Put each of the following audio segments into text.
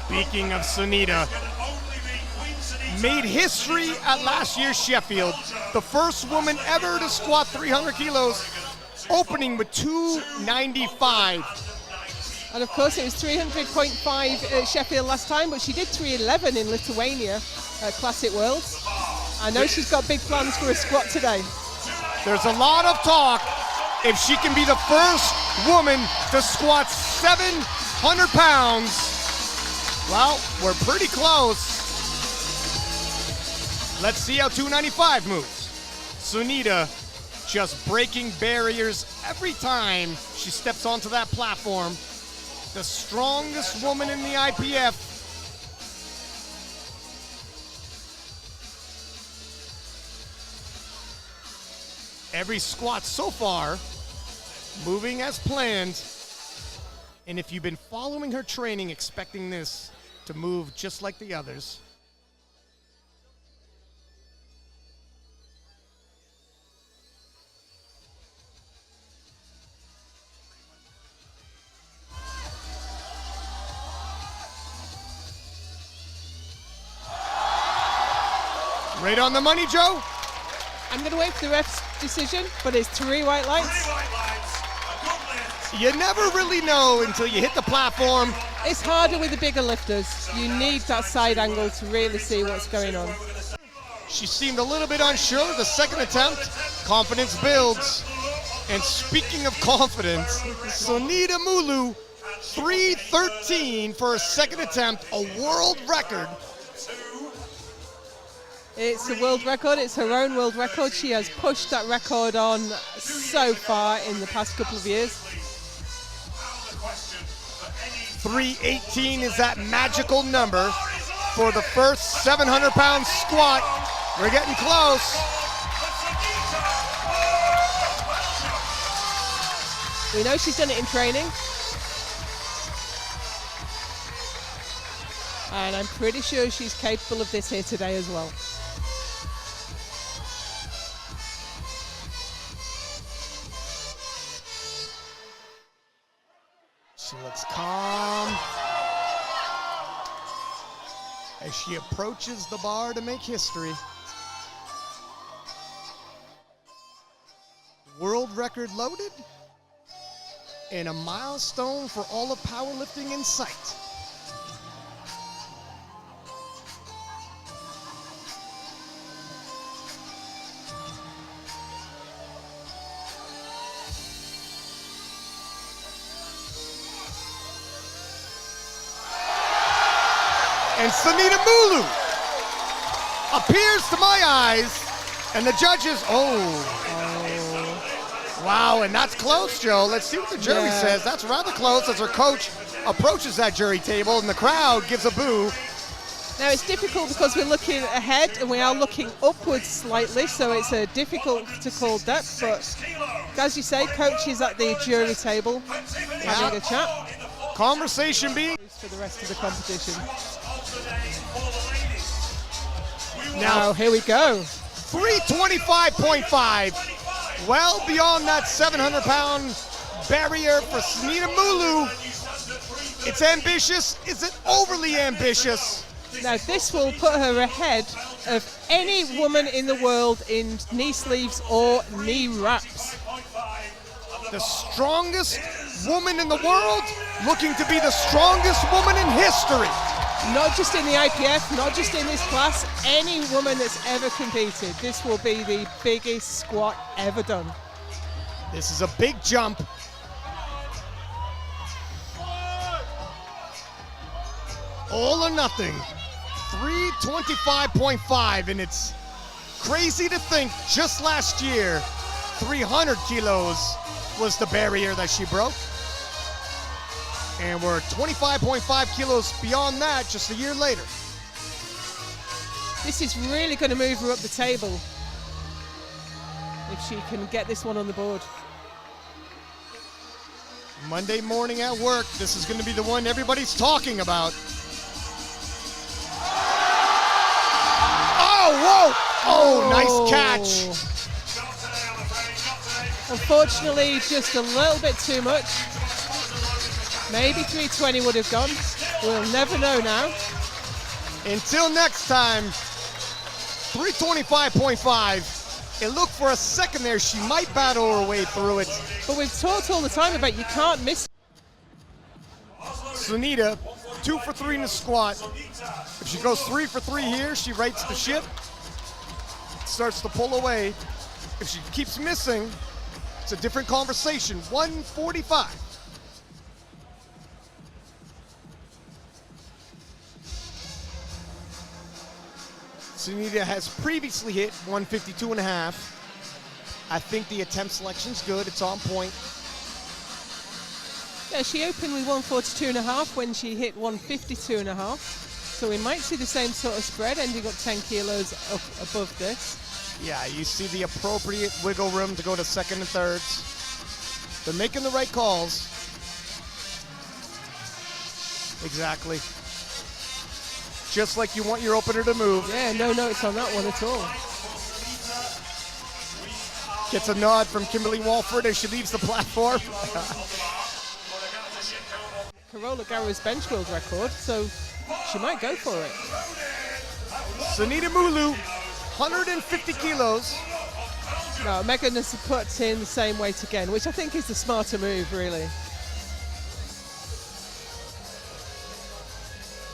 Speaking of Sonita, made history at last year's Sheffield. The first woman ever to squat 300 kilos, opening with 295. And of course it was 300.5 at Sheffield last time, but she did 311 in Lithuania at Classic Worlds. I know she's got big plans for a squat today. There's a lot of talk if she can be the first woman to squat 700 pounds. Well, we're pretty close. Let's see how 295 moves. Sonita just breaking barriers every time she steps onto that platform. The strongest woman in the IPF. Every squat so far moving as planned. And if you've been following her training, expecting this to move just like the others, right on the money, Joe. I'm going to wait for the ref's decision, but it's 3 white lights. You never really know until you hit the platform. It's harder with the bigger lifters. You need that side angle to really see what's going on. She seemed a little bit unsure. The second attempt, confidence builds. And speaking of confidence, Sonita Muluh, 313 for her second attempt, a world record. It's a world record, it's her own world record. She has pushed that record on so far in the past couple of years. 318 is that magical number for the first 700-pound squat. We're getting close. We know she's done it in training. And I'm pretty sure she's capable of this here today as well. She looks calm as she approaches the bar to make history. World record loaded and a milestone for all of powerlifting in sight. And Sonita Muluh appears to my eyes, and the judges, wow, and that's close, Joe. Let's see what the jury says. That's rather close as her coach approaches that jury table, and the crowd gives a boo. Now it's difficult because we're looking ahead and we are looking upwards slightly, so it's difficult to call depth, but as you say, coach is at the jury table having a chat. Conversation being for the rest of the competition. Now, here we go. 325.5, well beyond that 700-pound barrier for Sonita Muluh. It's ambitious. Is it overly ambitious? Now this will put her ahead of any woman in the world in knee sleeves or knee wraps. The strongest woman in the world looking to be the strongest woman in history. Not just in the IPF, not just in this class, any woman that's ever competed. This will be the biggest squat ever done. This is a big jump. All or nothing. 325.5, and it's crazy to think just last year, 300 kilos was the barrier that she broke. And we're 25.5 kilos beyond that just a year later. This is really going to move her up the table if she can get this one on the board. Monday morning at work, this is going to be the one everybody's talking about. Oh, whoa! Oh, nice catch. Unfortunately, just a little bit too much. Maybe 320 would have gone. We'll never know now. Until next time, 325.5. It looked for a second there, she might battle her way through it. But we've talked all the time about you can't miss. Sonita, 2 for 3 in the squat. If she goes 3 for 3 here, she rights the ship, starts to pull away. If she keeps missing, it's a different conversation. 145. Sonita has previously hit 152.5. I think the attempt selection's good. It's on point. Yeah, she opened with 142.5 when she hit 152.5. So we might see the same sort of spread, ending up 10 kilos up above this. Yeah, you see the appropriate wiggle room to go to second and thirds. They're making the right calls. Exactly. Just like you want your opener to move. Yeah, no notes on that one at all. Gets a nod from Kimberly Walford as she leaves the platform. Carola Garrow's bench world record, so she might go for it. Sonita Muluh, 150 kilos. No, Megan has put in the same weight again, which I think is the smarter move, really.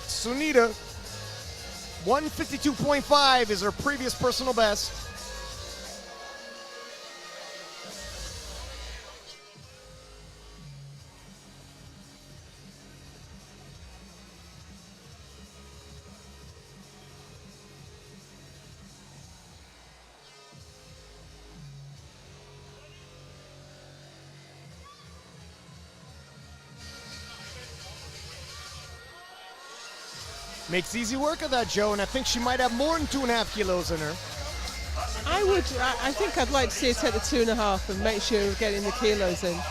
Sonita, 152.5 is her previous personal best. Makes easy work of that, Joe, and I think she might have more than 2.5 kilos in her. I think I'd like to see her take the 2.5 and make sure we're getting the kilos in.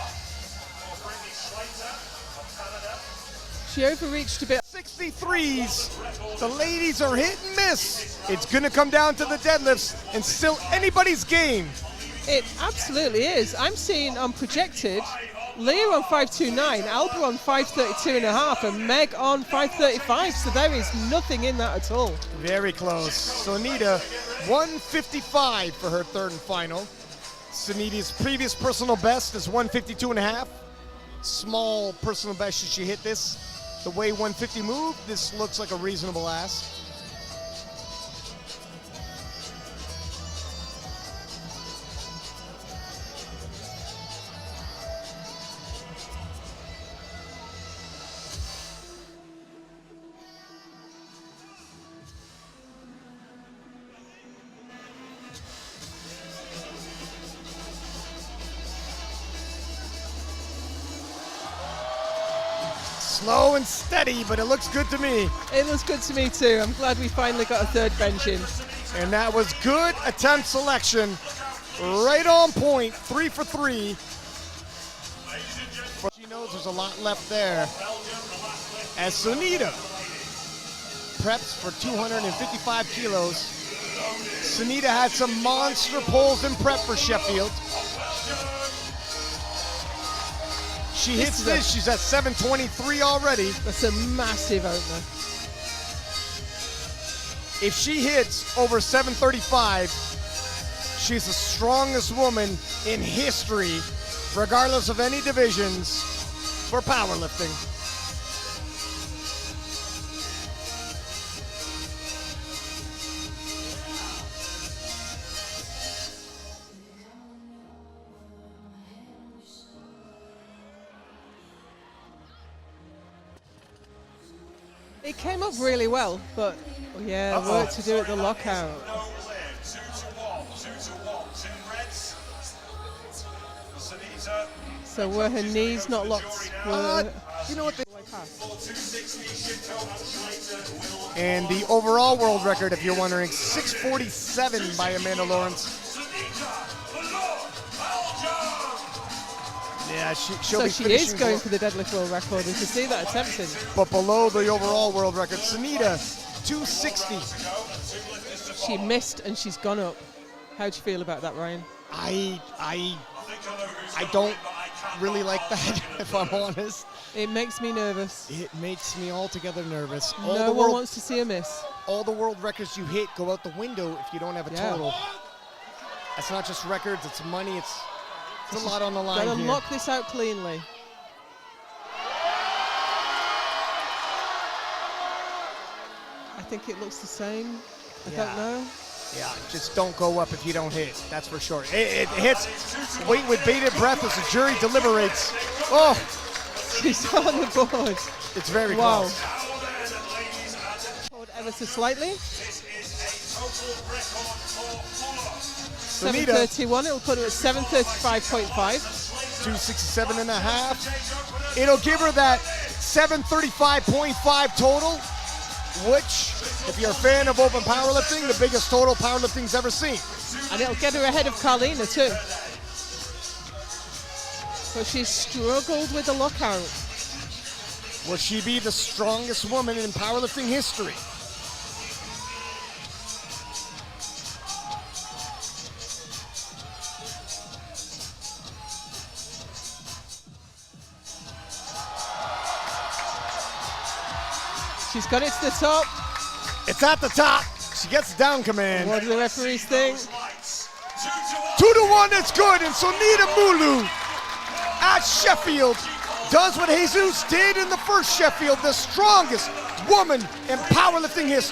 She overreached a bit. 63s. The ladies are hit and miss. It's going to come down to the deadlifts, and still anybody's game. It absolutely is. I'm seeing on projected Leah on 529, Alba on 532.5, and Meg on 535. So there is nothing in that at all. Very close. Sonita, 155 for her third and final. Sonita's previous personal best is 152.5. Small personal best should she hit this. The way 150 moved, this looks like a reasonable ask. Slow and steady, but it looks good to me. It looks good to me too. I'm glad we finally got a third bench in. And that was good attempt selection. Right on point, 3 for 3. She knows there's a lot left there. As Sonita preps for 255 kilos. Sonita had some monster pulls in prep for Sheffield. She hits this, she's at 723 already. That's a massive opener. If she hits over 735, she's the strongest woman in history, regardless of any divisions, for powerlifting. It came up really well, but yeah, work to do at the lockout. So were her knees not locked? You know what? And the overall world record, if you're wondering, 647 by Amanda Lawrence. Yeah, she'll be she is going for the deadlift world record. You can see that attempting. But below the overall world record, Sonita, 260. She missed and she's gone up. How do you feel about that, Ryan? I don't really like that, if I'm honest. It makes me nervous. It makes me altogether nervous. No one wants to see a miss. All the world records you hit go out the window if you don't have a total. That's not just records, it's money, it's a lot on the line Gotta here. knock this out cleanly. I think it looks the same. I don't know. Yeah, just don't go up if you don't hit, that's for sure. It hits. Wait with bated breath as the jury deliberates. Oh! She's on the board. It's very close. Forward ever so slightly. Sonita. 7:31. It'll put her at 7:35.5. 267.5. It'll give her that 735.5 total, which, if you're a fan of open powerlifting, the biggest total powerlifting's ever seen. And it'll get her ahead of Carlina too. But she's struggled with the lockout. Will she be the strongest woman in powerlifting history? She's got it to the top. It's at the top. She gets down command. What do the referees think? 2-1, that's good. And Sonita Muluh at Sheffield does what Jesus did in the first Sheffield, the strongest woman in powerlifting history.